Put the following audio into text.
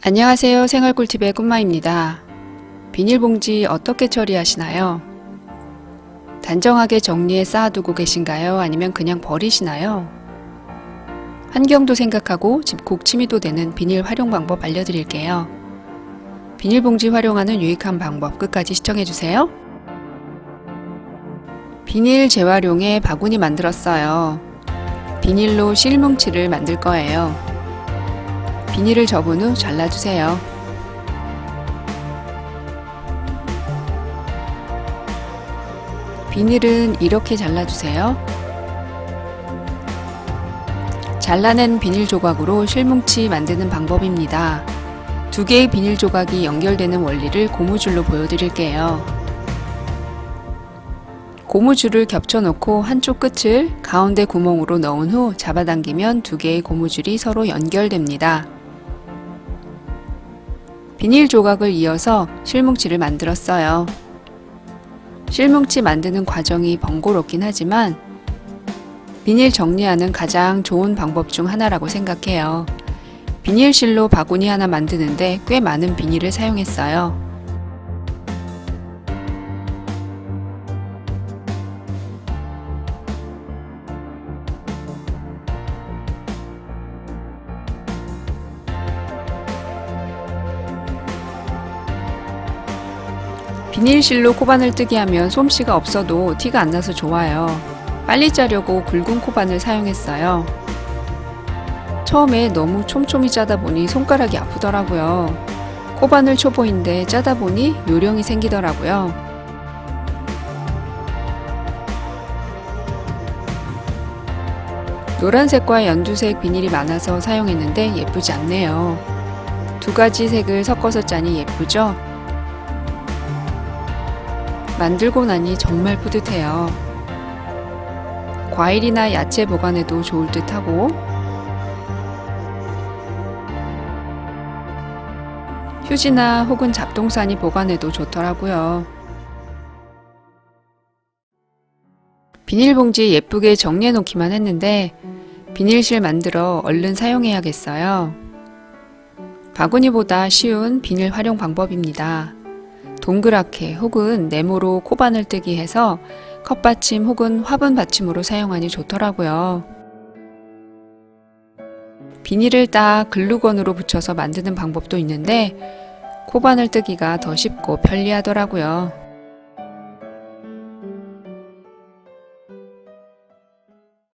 안녕하세요. 생활꿀팁의 꿈마입니다. 비닐봉지 어떻게 처리하시나요? 단정하게 정리해 쌓아두고 계신가요? 아니면 그냥 버리시나요? 환경도 생각하고 집콕 취미도 되는 비닐 활용 방법 알려드릴게요. 비닐봉지 활용하는 유익한 방법 끝까지 시청해주세요. 비닐 재활용에 바구니 만들었어요. 비닐로 실뭉치를 만들 거예요. 비닐을 접은 후 잘라주세요. 비닐은 이렇게 잘라주세요. 잘라낸 비닐 조각으로 실뭉치 만드는 방법입니다. 두 개의 비닐 조각이 연결되는 원리를 고무줄로 보여드릴게요. 고무줄을 겹쳐놓고 한쪽 끝을 가운데 구멍으로 넣은 후 잡아당기면 두 개의 고무줄이 서로 연결됩니다. 비닐 조각을 이어서 실뭉치를 만들었어요. 실뭉치 만드는 과정이 번거롭긴 하지만 비닐 정리하는 가장 좋은 방법 중 하나라고 생각해요. 비닐실로 바구니 하나 만드는데 꽤 많은 비닐을 사용했어요. 비닐실로 코바늘 뜨기 하면 솜씨가 없어도 티가 안 나서 좋아요. 빨리 짜려고 굵은 코바늘 사용했어요. 처음에 너무 촘촘히 짜다 보니 손가락이 아프더라고요. 코바늘 초보인데 짜다 보니 요령이 생기더라고요. 노란색과 연두색 비닐이 많아서 사용했는데 예쁘지 않네요. 두 가지 색을 섞어서 짜니 예쁘죠? 만들고 나니 정말 뿌듯해요. 과일이나 야채 보관에도 좋을 듯 하고 휴지나 혹은 잡동사니 보관해도 좋더라고요. 비닐봉지 예쁘게 정리해 놓기만 했는데 비닐실 만들어 얼른 사용해야겠어요. 바구니보다 쉬운 비닐 활용 방법입니다. 동그랗게 혹은 네모로 코바늘 뜨기 해서 컵받침 혹은 화분 받침으로 사용하니 좋더라고요. 비닐을 딱 글루건으로 붙여서 만드는 방법도 있는데 코바늘 뜨기가 더 쉽고 편리하더라고요.